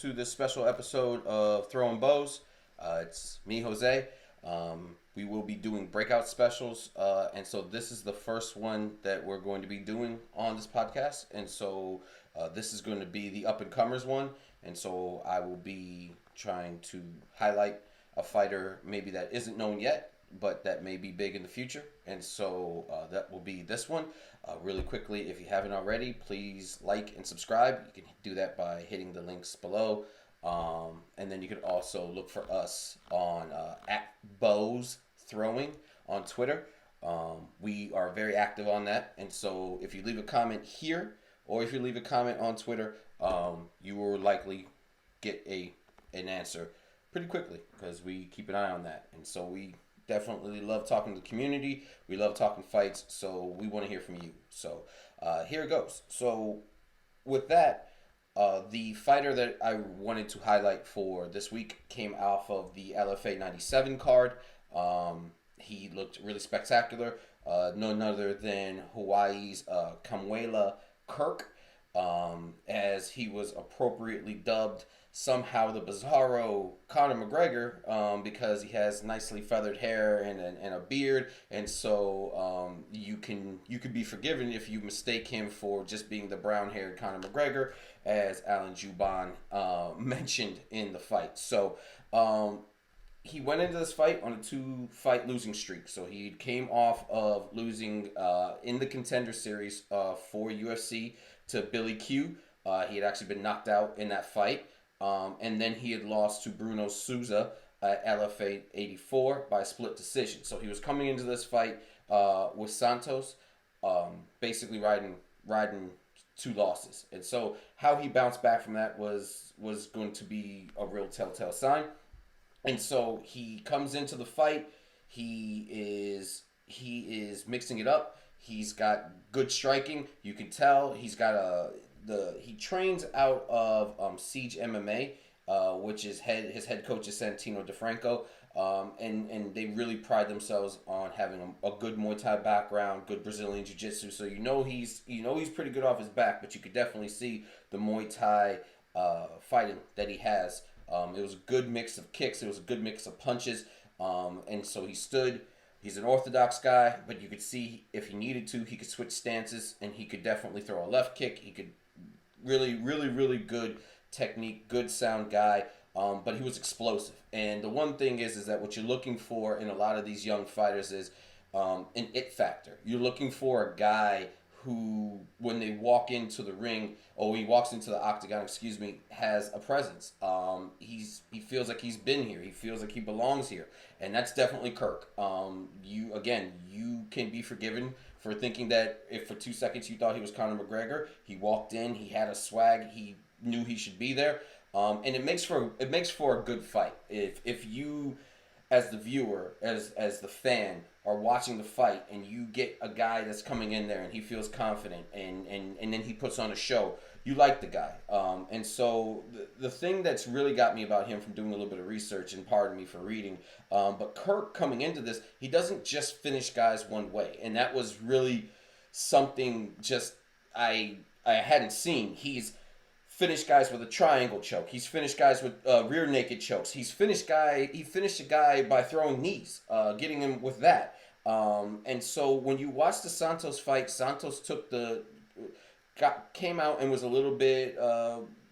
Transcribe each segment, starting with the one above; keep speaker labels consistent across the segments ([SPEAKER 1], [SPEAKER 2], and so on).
[SPEAKER 1] to this special episode of Throwing Bows. It's me, Jose. We will be doing breakout specials, and so this is the first one that we're going to be doing on this podcast. And so this is going to be the up and comers one, and so I will be trying to highlight a fighter maybe that isn't known yet, but that may be big in the future. And so that will be this one. Really quickly, if you haven't already, please like and subscribe. You can do that by hitting the links below. And then you can also look for us on at Bows Throwing on Twitter. We are very active on that. And so if you leave a comment here or if you leave a comment on Twitter, you will likely get an answer pretty quickly because we keep an eye on that. And so we definitely love talking to the community. We love talking fights, so we want to hear from you. So here it goes. So with that, the fighter that I wanted to highlight for this week came off of the LFA 97 card. He looked really spectacular. None other than Hawaii's Kamuela Kirk, as he was appropriately dubbed somehow the Bizarro Conor McGregor, because he has nicely feathered hair and a beard, and so you could be forgiven if you mistake him for just being the brown-haired Conor McGregor, as Alan Juban mentioned in the fight. So he went into this fight on a 2-fight losing streak. So he came off of losing in the Contender Series for UFC to Billy Q. He had actually been knocked out in that fight. And then he had lost to Bruno Souza at LFA 84 by split decision. So he was coming into this fight with Santos, basically riding 2 losses. And so how he bounced back from that was going to be a real telltale sign. And so he comes into the fight. He is mixing it up. He's got good striking. You can tell he's got he trains out of Siege MMA, which is his head coach is Santino DeFranco, and they really pride themselves on having a good Muay Thai background, good Brazilian Jiu-Jitsu. So he's pretty good off his back, but you could definitely see the Muay Thai fighting that he has. It was a good mix of kicks. It was a good mix of punches, and so he stood. He's an orthodox guy, but you could see if he needed to, he could switch stances, and he could definitely throw a left kick. He could really good technique, good sound guy, but he was explosive. And the one thing is that what you're looking for in a lot of these young fighters is an it factor. You're looking for a guy who, when they walk into the ring, or when he walks into the octagon, has a presence. He feels like he's been here. He feels like he belongs here, and that's definitely Kirk. You can be forgiven for thinking that if for 2 seconds you thought he was Conor McGregor. He walked in, he had a swag, he knew he should be there, and it makes for a good fight. If you, as the viewer, as the fan, are watching the fight and you get a guy that's coming in there and he feels confident and then he puts on a show, you like the guy. And so the thing that's really got me about him, from doing a little bit of research, and pardon me for reading, but Kirk coming into this, he doesn't just finish guys one way. And that was really something just I hadn't seen. He's finished guys with a triangle choke. He's finished guys with rear naked chokes. He finished a guy by throwing knees, getting him with that. And so when you watch the Santos fight, Santos came out and was a little bit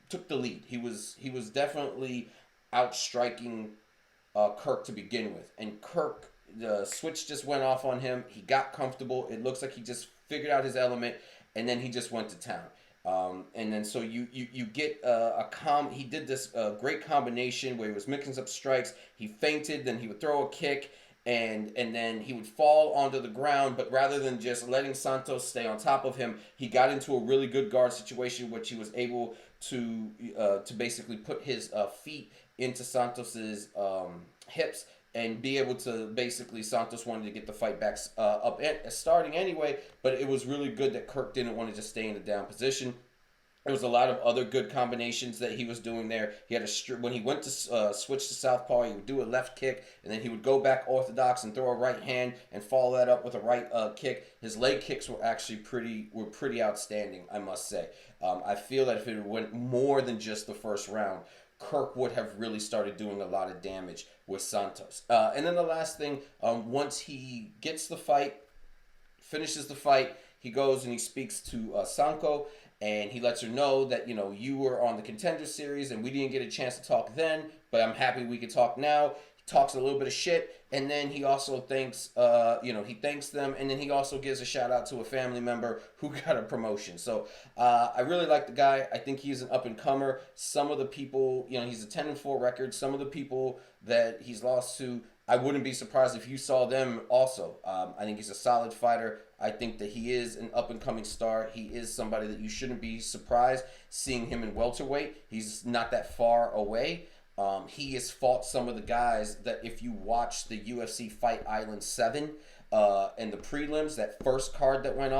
[SPEAKER 1] took the lead. He was definitely outstriking Kirk to begin with, and Kirk, the switch just went off on him. He got comfortable. It looks like he just figured out his element, and then he just went to town. And then so you get he did this great combination where he was mixing up strikes. He feinted, then he would throw a kick, and then he would fall onto the ground. But rather than just letting Santos stay on top of him, he got into a really good guard situation, which he was able to basically put his feet into Santos's hips, and be able to basically, Santos wanted to get the fight back starting anyway, but it was really good that Kirk didn't want to just stay in the down position. There was a lot of other good combinations that he was doing there. He had when he went to switch to southpaw, he would do a left kick, and then he would go back orthodox and throw a right hand and follow that up with a right kick. His leg kicks were actually pretty outstanding, I must say. I feel that if it went more than just the first round, Kirk would have really started doing a lot of damage with Santos. And then the last thing, once he gets the fight, finishes the fight, he goes and he speaks to Sanko, and he lets her know that, you were on the Contender Series and we didn't get a chance to talk then, but I'm happy we could talk now. He talks a little bit of shit, and then he also thanks he thanks them, and then he also gives a shout out to a family member who got a promotion. So I really like the guy. I think he's an up and comer. Some of the people, he's a 10-4 record. Some of the people that he's lost to, I wouldn't be surprised if you saw them also. I think he's a solid fighter. I think that he is an up-and-coming star. He is somebody that you shouldn't be surprised seeing him in welterweight. He's not that far away. He has fought some of the guys that if you watch the UFC Fight Island 7 and the prelims, that first card that went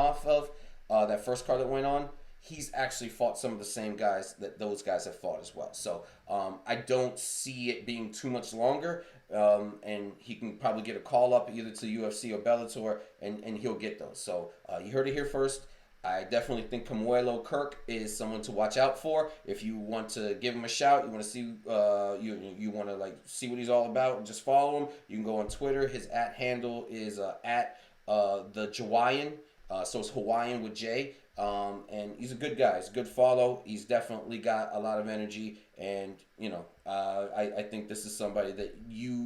[SPEAKER 1] on, he's actually fought some of the same guys that those guys have fought as well. So I don't see it being too much longer. And he can probably get a call up either to UFC or Bellator, and he'll get those. So you heard it here first. I definitely think Kamuela Kirk is someone to watch out for. If you want to give him a shout, you want to see you want to see what he's all about, just follow him. You can go on Twitter. His handle is at the Jawaiian. So it's Hawaiian with J. And he's a good guy. He's a good follow. He's definitely got a lot of energy, and I think this is somebody that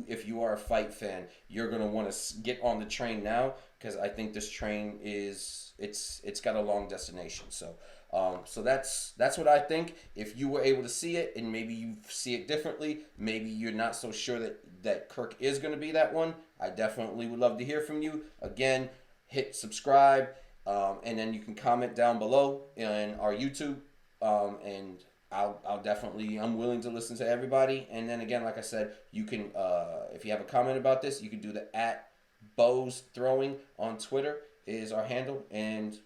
[SPEAKER 1] if you are a fight fan, you're gonna want to get on the train now, because I think this train it's got a long destination. So that's what I think. If you were able to see it, and maybe you see it differently, maybe you're not so sure that Kirk is gonna be that one, I definitely would love to hear from you. Again, hit subscribe. And then you can comment down below in our YouTube, and I'll definitely, I'm willing to listen to everybody. And then again, like I said, you can if you have a comment about this, you can do the @Bows Throwing on Twitter is our handle, and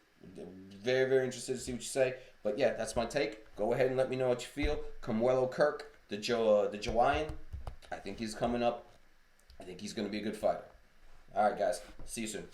[SPEAKER 1] very, very interested to see what you say. But yeah, that's my take. Go ahead and let me know what you feel. Kamuela Kirk, the Jawaiian, I think he's coming up. I think he's going to be a good fighter. All right, guys, see you soon.